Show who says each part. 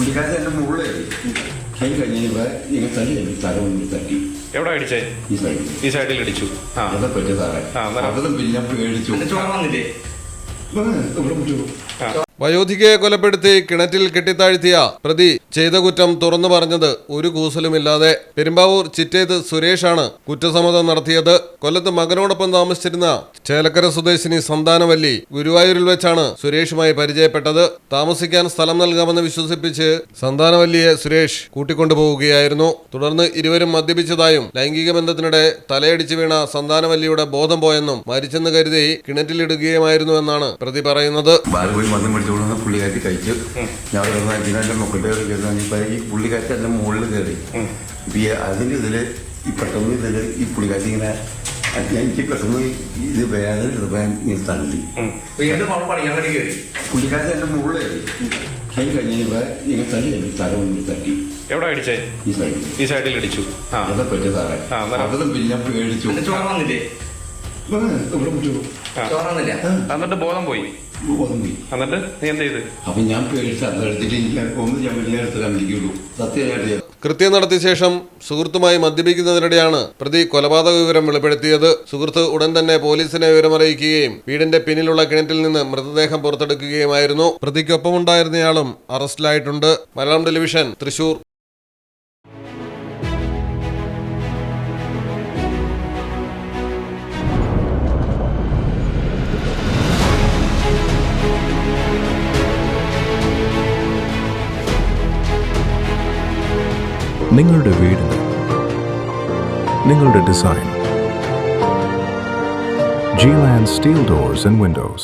Speaker 1: പുള്ളിക്കാരൻ എൻ്റെ മുകളിൽ കൈ കഴിഞ്ഞപ്പോൾ ഇങ്ങനെ തല്ലി എനിക്ക് തല കൊണ്ട് തട്ടി.
Speaker 2: എവിടെ അടിച്ചേ? ഈ സൈഡിൽ അടിച്ചു.
Speaker 1: അതെ പറ്റിയ സാറേ. അതിലും പിന്നെ ഞാൻ പേടിച്ചു. ഇവിടെ മുറ്റു.
Speaker 3: വയോധികയെ കൊലപ്പെടുത്തി കിണറ്റിൽ കെട്ടിത്താഴ്ത്തിയ പ്രതി ചെയ്ത കുറ്റം തുറന്നു പറഞ്ഞത് ഒരു കൂസലുമില്ലാതെ. പെരുമ്പാവൂർ ചിറ്റേത് സുരേഷാണ് കുറ്റസമ്മതം നടത്തിയത്. കൊല്ലത്ത് മകനോടൊപ്പം താമസിച്ചിരുന്ന ചേലക്കര സ്വദേശിനി സന്താനവല്ലി ഗുരുവായൂരിൽ വെച്ചാണ് സുരേഷുമായി പരിചയപ്പെട്ടത്. താമസിക്കാൻ സ്ഥലം നൽകാമെന്ന് വിശ്വസിപ്പിച്ച് സന്താനവല്ലിയെ സുരേഷ് കൂട്ടിക്കൊണ്ടുപോവുകയായിരുന്നു. തുടർന്ന് ഇരുവരും മദ്യപിച്ചതായും ലൈംഗിക ബന്ധത്തിനിടെ തലയടിച്ചു വീണ സന്താനവല്ലിയുടെ ബോധം പോയെന്നും മരിച്ചെന്ന് കരുതി കിണറ്റിലിടുകയുമായിരുന്നുവെന്നാണ് പ്രതി പറയുന്നത്.
Speaker 1: പുള്ളിക്കാറ്റ് കഴിച്ചു. ഞാൻ എൻ്റെ മക്കളുടെ കയറി ഈ പുള്ളിക്കാറ്റ് എൻ്റെ മുകളിൽ കയറി. അതിൻ്റെ ഇതിൽ ഈ പെട്ടെന്ന് ഇതിൽ ഈ പുള്ളിക്കാറ്റ് ഇങ്ങനെ എനിക്ക് പെട്ടെന്ന് ഇത് വേദന എടുക്കാൻ ഇങ്ങനെ തള്ളി. പുള്ളിക്കാറ്റ് എൻ്റെ മുകളിൽ കയറി കൈ കഴിഞ്ഞപ്പോൾ ഇങ്ങനെ തള്ളി എനിക്ക് തല കൊണ്ട് തട്ടി.
Speaker 2: എവിടെ അടിച്ചേ? ഈ സൈഡിൽ അടിച്ചു.
Speaker 1: അതെ പറ്റിയ സാറേ. അതിലും പിന്നെ ഞാൻ പേടിച്ചു. ഇവിടെ മുറ്റു.
Speaker 2: എന്നിട്ട് ബോധം പോയി. എന്നിട്ട് നീ എന്ത് ചെയ്ത്?
Speaker 1: അപ്പൊ ഞാൻ പേടിച്ച് അതെടുത്തിട്ട് ഒന്ന് ഞാൻ വലിയടുത്ത് കണ്ടിരിക്കുള്ളൂ. സത്യമായിട്ട്
Speaker 3: കൃത്യം നടത്തിയ ശേഷം സുഹൃത്തുമായി മദ്യപിക്കുന്നതിനിടെയാണ് പ്രതി കൊലപാതക വിവരം വെളിപ്പെടുത്തിയത്. സുഹൃത്ത് ഉടൻ തന്നെ പോലീസിനെ വിവരമറിയിക്കുകയും വീടിന്റെ പിന്നിലുള്ള കിണറ്റിൽ നിന്ന് മൃതദേഹം പുറത്തെടുക്കുകയുമായിരുന്നു. പ്രതിക്കൊപ്പമുണ്ടായിരുന്നയാളും അറസ്റ്റിലായിട്ടുണ്ട്. മലയാളം ടെലിവിഷൻ, തൃശൂർ.
Speaker 4: നിങ്ങളുടെ വീടിന് നിങ്ങളുടെ design. G-Land Steel Doors and Windows.